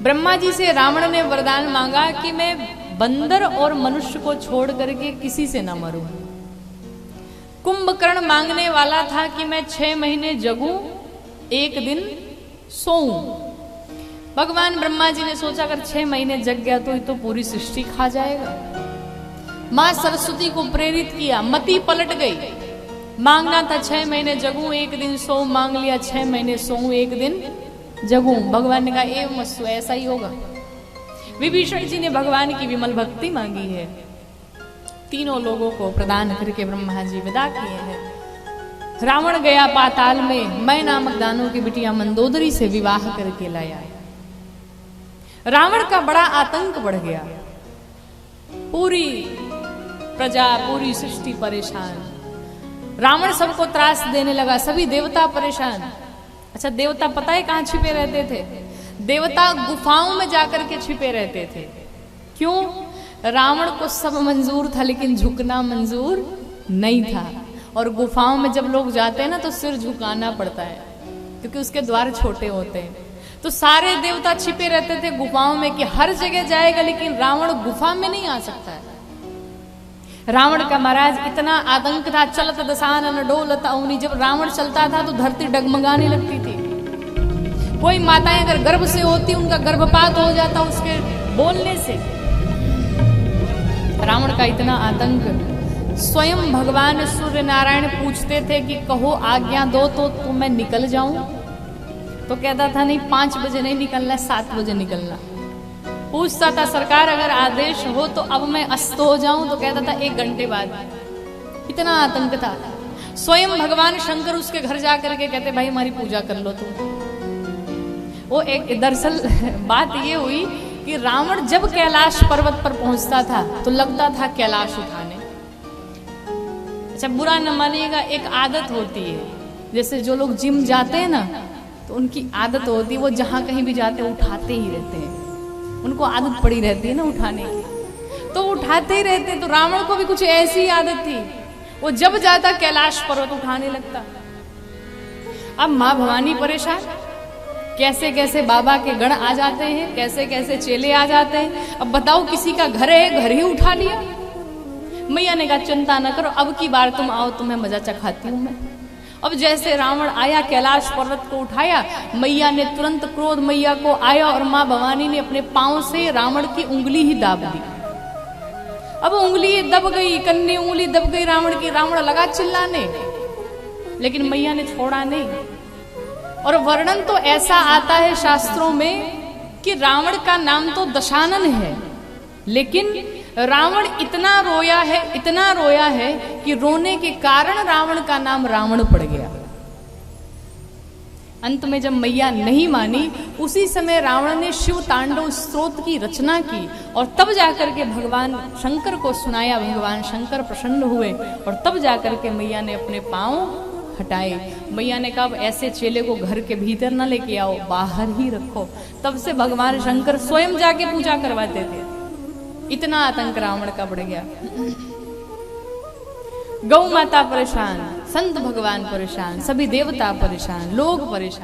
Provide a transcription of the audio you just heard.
ब्रह्मा जी से रावण ने वरदान मांगा कि मैं बंदर और मनुष्य को छोड़ करके किसी से ना मरूं। कुंभकर्ण मांगने वाला था कि मैं 6 महीने जगूं, एक दिन सोऊं। भगवान ब्रह्मा जी ने सोचा अगर 6 महीने जग गया तो ये तो पूरी सृष्टि खा जाएगा। मां सरस्वती को प्रेरित किया, मति पलट गई। मांगना था 6 महीने जगूं, एक दिन सोऊं, मांग लिया 6 महीने सोऊं, एक दिन जगूं। भगवान ने कहा एवं मस्तु, ऐसा ही होगा। विभीषण जी ने भगवान की विमल भक्ति मांगी है। तीनों लोगों को प्रदान करके ब्रह्मा जी विदा किए हैं। रावण गया पाताल में, मैं नामक दानों की बिटिया मंदोदरी से विवाह करके लाया। रावण का बड़ा आतंक बढ़ गया। पूरी प्रजा, पूरी सृष्टि परेशान। रावण सबको त्रास देने लगा, सभी देवता परेशान। अच्छा, देवता पता है कहां छिपे रहते थे? देवता गुफाओं में जाकर के छिपे रहते थे। क्यों? रावण को सब मंजूर था लेकिन झुकना मंजूर नहीं था। और गुफाओं में जब लोग जाते हैं ना तो सिर झुकाना पड़ता है क्योंकि उसके द्वार छोटे होते हैं। तो सारे देवता छिपे रहते थे गुफाओं में कि हर जगह जाएगा लेकिन रावण गुफा में नहीं आ सकता है। रावण का महाराज इतना आतंक था, चलत दशानन डोलत अवनी। जब रावण चलता था तो धरती डगमगाने लगती थी। कोई माताएं अगर गर्भ से होती उनका गर्भपात हो जाता उसके बोलने से। रावण का इतना आतंक, स्वयं भगवान सूर्य नारायण पूछते थे कि कहो आज्ञा दो तो मैं निकल जाऊं। तो कहता था नहीं, 5 बजे नहीं निकलना, 7 बजे निकलना। पूछता था सरकार अगर आदेश हो तो अब मैं अस्त हो जाऊं, तो कहता था 1 घंटे बाद। इतना आतंक था। स्वयं भगवान शंकर उसके घर जाकर के कहते भाई हमारी पूजा कर लो तुम। वो एक दरअसल बात ये हुई कि रावण जब कैलाश पर्वत पर पहुंचता था तो लगता था कैलाश उठाने। अच्छा, बुरा न मानिएगा, एक आदत होती है, जैसे जो लोग जिम जाते हैं ना तो उनकी आदत होती है वो जहां कहीं भी जाते हैं उठाते ही रहते हैं। उनको आदत पड़ी रहती है ना उठाने की, तो उठाते ही रहते। तो रावण को भी कुछ ऐसी आदत थी, वो जब जाता कैलाश पर्वत उठाने लगता। अब मां भवानी परेशान, कैसे कैसे बाबा के गण आ जाते हैं, कैसे कैसे चेले आ जाते हैं। अब बताओ किसी का घर है, घर ही उठा लिया। मैया ने कहा चिंता न करो, अब की बार तुम आओ, तुम्हें मजा चखाती हूं मैं। अब जैसे रावण आया, कैलाश पर्वत को उठाया, मैया ने तुरंत क्रोध मैया को आया और मां भवानी ने अपने पांव से रावण की उंगली ही दाब दी। अब उंगली दब गई, कन्नी उंगली दब गई रावण की। रावण लगा चिल्लाने, लेकिन मैया ने छोड़ा नहीं। और वर्णन तो ऐसा आता है शास्त्रों में कि रावण का नाम तो दशानन है, लेकिन रावण इतना रोया है, इतना रोया है कि रोने के कारण रावण का नाम रावण पड़ गया। अंत में जब मैया नहीं मानी, उसी समय रावण ने शिव तांडव स्तोत्र की रचना की और तब जाकर के भगवान शंकर को सुनाया। भगवान शंकर प्रसन्न हुए और तब जाकर के मैया ने अपने पांव हटाए। मैया ने कहा ऐसे चेले को घर के भीतर न लेके आओ, बाहर ही रखो। तब से भगवान शंकर स्वयं जाके पूजा करवाते थे। इतना आतंक रावण का बढ़ गया। गौ माता परेशान, संत भगवान परेशान, सभी देवता परेशान, लोग परेशान।